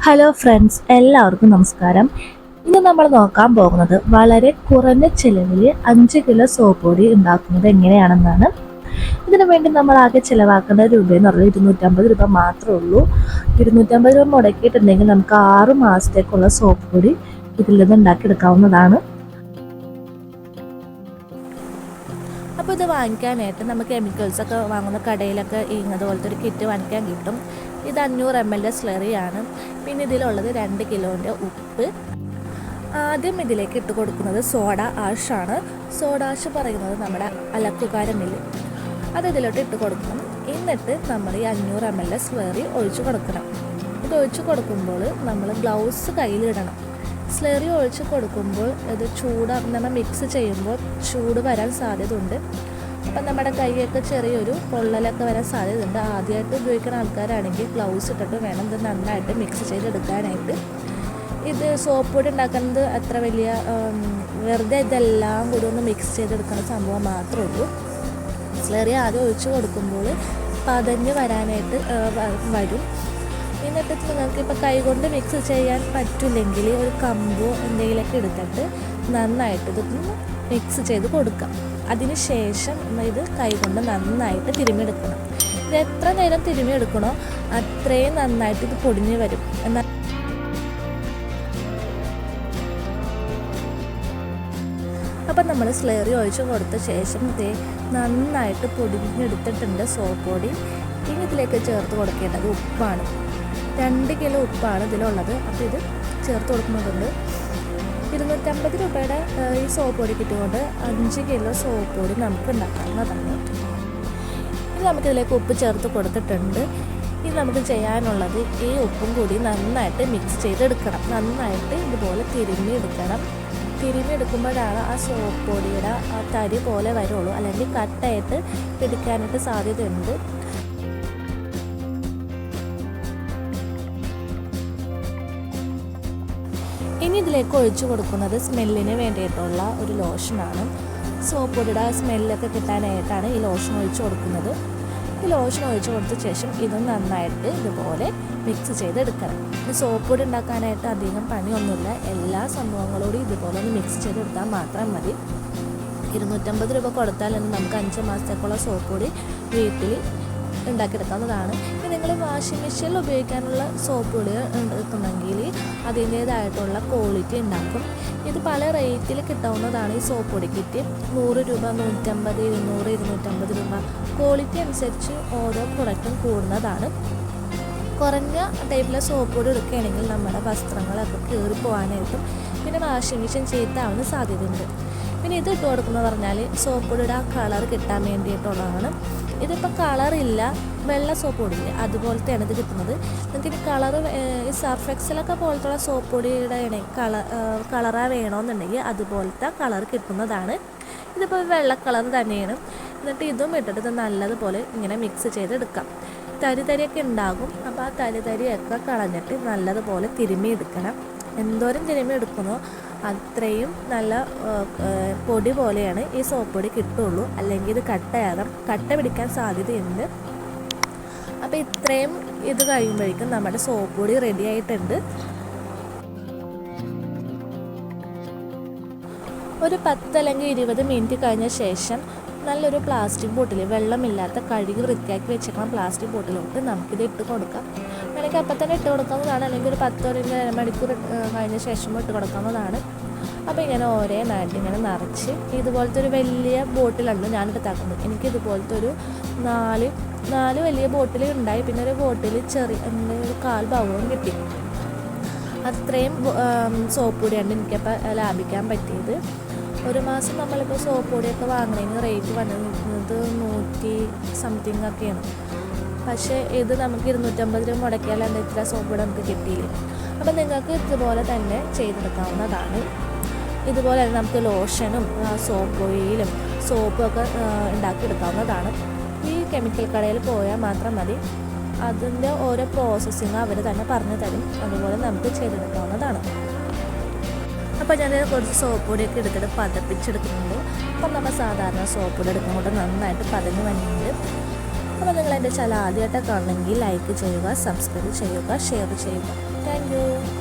Hello friends, എല്ലാവർക്കും നമസ്കാരം. ഇന്ന് നമ്മൾ നോക്കാൻ പോകുന്നത് വളരെ കുറഞ്ഞ ചിലവിൽ 5 കിലോ സോപ്പ് പൊടി ഉണ്ടാക്കുന്നത് എങ്ങനെയാണെന്നാണ്. ഇതിനു വേണ്ടി നമ്മൾ ആകെ ചിലവാക്കേണ്ട രൂപയെന്ന് പറഞ്ഞാൽ 250 രൂപ മാത്രമേ ഉള്ളൂ. 250 രൂപ മുടക്കിയിട്ടുണ്ടെങ്കിൽ നമുക്ക് 6 മാസത്തേക്കുള്ള സോപ്പ് പൊടി ഇതിൽ നിന്ന് ഉണ്ടാക്കിയെടുക്കാവുന്നതാണ്. അപ്പോൾ ഇത് വാങ്ങിക്കാനായിട്ട് നമുക്ക് കെമിക്കൽസൊക്കെ വാങ്ങുന്ന കടയിലൊക്കെ ഇതുപോലത്തെ ഒരു കിറ്റ് വാങ്ങിക്കാൻ കിട്ടും. ഇത് 500 ml സ്ലറിയാണ്. പിന്നെ ഇതിലുള്ളത് 2 കിലോൻ്റെ ഉപ്പ്. ആദ്യം ഇതിലേക്ക് ഇട്ട് കൊടുക്കുന്നത് സോഡ ആഷാണ്. സോഡ ആഷ് പറയുന്നത് നമ്മുടെ അലക്കുകാരനിൽ അത് ഇതിലോട്ട് ഇട്ട് കൊടുക്കണം. എന്നിട്ട് നമ്മൾ ഈ 500 ml സ്ലറി ഒഴിച്ച് കൊടുക്കണം. ഇത് ഒഴിച്ച് കൊടുക്കുമ്പോൾ നമ്മൾ ഗ്ലൗസ് കയ്യിലിടണം. സ്ലറി ഒഴിച്ച് കൊടുക്കുമ്പോൾ ഇത് നമ്മൾ മിക്സ് ചെയ്യുമ്പോൾ ചൂട് വരാൻ സാധ്യതയുണ്ട്. അപ്പം നമ്മുടെ കൈയൊക്കെ ചെറിയൊരു പൊള്ളലൊക്കെ വരാൻ സാധ്യതയുണ്ട്. ആദ്യമായിട്ട് ഉപയോഗിക്കുന്ന ആൾക്കാരാണെങ്കിൽ ഗ്ലൗസ് ഇട്ടിട്ട് വേണം ഇത് നന്നായിട്ട് മിക്സ് ചെയ്തെടുക്കാനായിട്ട്. ഇത് സോപ്പ് പൊടി ഉണ്ടാക്കുന്നത് അത്ര വലിയ വെറുതെ ഇതെല്ലാം കൂടി ഒന്ന് മിക്സ് ചെയ്തെടുക്കുന്ന സംഭവം മാത്രമേ ഉള്ളൂ. സ്ലറി ആദ്യം ഒഴിച്ച് കൊടുക്കുമ്പോൾ പതഞ്ഞ് വരാനായിട്ട് വരും. എന്നിട്ട് നിങ്ങൾക്ക് ഇപ്പോൾ കൈകൊണ്ട് മിക്സ് ചെയ്യാൻ പറ്റില്ലെങ്കിൽ ഒരു കമ്പോ എന്തെങ്കിലുമൊക്കെ എടുത്തിട്ട് നന്നായിട്ട് ഇതൊന്ന് മിക്സ് ചെയ്ത് കൊടുക്കാം. അതിന് ശേഷം ഇത് കൈകൊണ്ട് നന്നായിട്ട് തിരുമ്മിയെടുക്കണം. ഇത് എത്ര നേരം തിരുമ്മിയെടുക്കണോ അത്രയും നന്നായിട്ട് ഇത് പൊടിഞ്ഞ് വരും. എന്നാൽ അപ്പം നമ്മൾ സ്ലറി ഒഴിച്ച് കൊടുത്ത ശേഷം ഇത് നന്നായിട്ട് പൊടിഞ്ഞെടുത്തിട്ടുണ്ട് സോപ്പ് പൊടി. ഇനി ഇതിലേക്ക് ചേർത്ത് കൊടുക്കേണ്ടത് ഉപ്പാണ്. 2 കിലോ ഉപ്പാണ് ഇതിലുള്ളത്. അപ്പോൾ ഇത് ചേർത്ത് കൊടുക്കുന്നതുകൊണ്ട് 250 രൂപയുടെ ഈ സോപ്പ് പൊടി കിട്ടുകൊണ്ട് 5 കിലോ സോപ്പ് പൊടി നമുക്ക് ഉണ്ടാക്കാവുന്നതാണ്. ഇനി നമുക്കിതിലേക്ക് ഉപ്പ് ചേർത്ത് കൊടുത്തിട്ടുണ്ട്. ഇനി നമുക്ക് ചെയ്യാനുള്ളത് ഈ ഉപ്പും കൂടി നന്നായിട്ട് മിക്സ് ചെയ്തെടുക്കണം. നന്നായിട്ട് ഇതുപോലെ തിരുമ്മിയെടുക്കണം. തിരുമ്മിയെടുക്കുമ്പോഴാണ് ആ സോപ്പ് പൊടിയുടെ ആ തരി പോലെ വരുള്ളൂ, അല്ലെങ്കിൽ കട്ടായിട്ട് പിടിക്കാനായിട്ട് സാധ്യതയുണ്ട്. ഇനി ഇതിലേക്ക് ഒഴിച്ചു കൊടുക്കുന്നത് സ്മെല്ലിന് വേണ്ടിയിട്ടുള്ള ഒരു ലോഷനാണ്. സോപ്പ് പൊടിയുടെ സ്മെല്ലൊക്കെ കിട്ടാനായിട്ടാണ് ഈ ലോഷൻ ഒഴിച്ചു കൊടുക്കുന്നത്. ഈ ലോഷൻ ഒഴിച്ചു കൊടുത്ത ശേഷം ഇത് നന്നായിട്ട് ഇതുപോലെ മിക്സ് ചെയ്തെടുക്കണം. ഈ സോപ്പ് പൊടി ഉണ്ടാക്കാനായിട്ട് അധികം പണിയൊന്നുമില്ല. എല്ലാ സംഭവങ്ങളോടും ഇതുപോലെ ഒന്ന് മിക്സ് ചെയ്തെടുത്താൽ മാത്രം മതി. 250 രൂപ കൊടുത്താൽ നമുക്ക് 5 മാസത്തേക്കുള്ള സോപ്പ് പൊടി വീട്ടിൽ ഉണ്ടാക്കിയെടുക്കാവുന്നതാണ്. ഇനി നിങ്ങൾ വാഷിംഗ് മെഷീനിൽ ഉപയോഗിക്കാനുള്ള സോപ്പ് പൊടി എടുക്കുന്നെങ്കിൽ അതിൻ്റേതായിട്ടുള്ള ക്വാളിറ്റി ഉണ്ടാക്കും. ഇത് പല റേറ്റിൽ കിട്ടാവുന്നതാണ്. ഈ സോപ്പ് പൊടി കിറ്റ് 100 രൂപ, 150, 200, 250 രൂപ. ക്വാളിറ്റി അനുസരിച്ച് ഓരോ പ്രൊഡക്റ്റും കൂടുന്നതാണ്. കുറഞ്ഞ ടൈപ്പിലെ സോപ്പ് പൊടി എടുക്കുകയാണെങ്കിൽ നമ്മുടെ വസ്ത്രങ്ങളൊക്കെ കീറിപ്പോകാനായിട്ടും പിന്നെ വാഷിംഗ് മെഷീൻ ചീത്താവാൻ സാധ്യതയുണ്ട്. പിന്നെ ഇത് ഇട്ട് കൊടുക്കുന്നത് പറഞ്ഞാൽ സോപ്പ് പൊടിയുടെ ആ കളർ കിട്ടാൻ വേണ്ടിയിട്ടുള്ളതാണ്. ഇതിപ്പോൾ കളറില്ല, വെള്ള സോപ്പ് പൊടിയില്ല, അതുപോലത്തെയാണ് ഇത് കിട്ടുന്നത്. നിങ്ങൾക്ക് ഇനി കളർ ഈ സർഫ് എക്സലൊക്കെ പോലത്തുള്ള സോപ്പ് പൊടിയുടെ കളറാ വേണമെന്നുണ്ടെങ്കിൽ അതുപോലത്തെ കളർ കിട്ടുന്നതാണ്. ഇതിപ്പോൾ വെള്ള കളർ തന്നെയാണ്. എന്നിട്ട് ഇതും ഇട്ടിട്ട് ഇത് നല്ലതുപോലെ ഇങ്ങനെ മിക്സ് ചെയ്തെടുക്കാം. തരിയൊക്കെ ഉണ്ടാകും. അപ്പോൾ ആ തരിയൊക്കെ കളഞ്ഞിട്ട് നല്ലതുപോലെ തിരുമ്മിയെടുക്കണം. എന്തോരം തിരുമ്മിയെടുക്കുന്നോ അത്രയും നല്ല പൊടി പോലെയാണ് ഈ സോപ്പ് പൊടി കിട്ടുള്ളൂ. അല്ലെങ്കിൽ ഇത് കട്ട പിടിക്കാൻ സാധ്യതയുണ്ട്. അപ്പോൾ ഇത്രയും ഇത് കഴിയുമ്പോഴേക്കും നമ്മുടെ സോപ്പ് പൊടി റെഡി ആയിട്ടുണ്ട്. ഒരു 10 അല്ലെങ്കിൽ 20 മിനിറ്റ് കഴിഞ്ഞ ശേഷം നല്ലൊരു പ്ലാസ്റ്റിക് ബോട്ടിൽ, വെള്ളമില്ലാത്ത കഴുകി വൃത്തിയാക്കി വെച്ചേക്കണം പ്ലാസ്റ്റിക് ബോട്ടിലോട്ട് നമുക്കിത് ഇട്ട് കൊടുക്കാം. വേണമെങ്കിൽ അപ്പം തന്നെ ഇട്ട് കൊടുക്കാവുന്നതാണ്, അല്ലെങ്കിൽ ഒരു 10 മണിക്കൂർ കഴിഞ്ഞ ശേഷം ഇട്ട് കൊടുക്കാവുന്നതാണ്. അപ്പോൾ ഇങ്ങനെ ഓരോന്നായിട്ട് ഇങ്ങനെ നിറച്ച് ഇതുപോലത്തെ ഒരു വലിയ ബോട്ടിലാണ് ഞാൻ എടുത്താക്കുന്നത്. എനിക്ക് ഇതുപോലത്തെ ഒരു 4 വലിയ ബോട്ടിൽ ഉണ്ടായി. പിന്നെ ഒരു ബോട്ടിൽ ചെറിയ ഒരു 1/4 ഭാഗവും കിട്ടി. അത്രയും സോപ്പ് പൊടിയാണ് എനിക്കപ്പോൾ ലാഭിക്കാൻ പറ്റിയത്. ഒരു മാസം നമ്മളിപ്പോൾ സോപ്പ് പൊടിയൊക്കെ വാങ്ങുന്നതിന് റേറ്റ് വന്നത് 100 സംതിങ് ഒക്കെയാണ്. പക്ഷേ ഇത് നമുക്ക് 250 രൂപ മുടക്കിയാൽ ഇത്ര സോപ്പ് പൊടി നമുക്ക് കിട്ടിയില്ല. അപ്പോൾ നിങ്ങൾക്ക് ഇതുപോലെ തന്നെ ചെയ്തെടുക്കാവുന്നതാണ്. ഇതുപോലെ നമുക്ക് ലോഷനും സോപ്പ് ഓയിലും സോപ്പും ഒക്കെ ഉണ്ടാക്കിയെടുക്കാവുന്നതാണ്. ഈ കെമിക്കൽ കടയിൽ പോയാൽ മാത്രം മതി. അതിൻ്റെ ഓരോ പ്രോസസ്സിങ് അവർ തന്നെ പറഞ്ഞു തരും. അതുപോലെ നമുക്ക് ചെയ്തെടുക്കാവുന്നതാണ്. അപ്പോൾ ഞാൻ കുറച്ച് സോപ്പ് പൊടിയൊക്കെ എടുത്തിട്ട് പതപ്പിച്ചെടുക്കുന്നുണ്ട്. അപ്പം നമ്മൾ സാധാരണ സോപ്പ് പൊടി എടുക്കുമ്പോൾ നന്നായിട്ട് പതഞ്ഞ് വന്നിട്ടുണ്ട്. അപ്പോൾ നിങ്ങൾ എൻ്റെ ചാനൽ ആദ്യമായിട്ട് കാണണമെങ്കിൽ ലൈക്ക് ചെയ്യുക, സബ്സ്ക്രൈബ് ചെയ്യുക, ഷെയർ ചെയ്യുക. Thank you.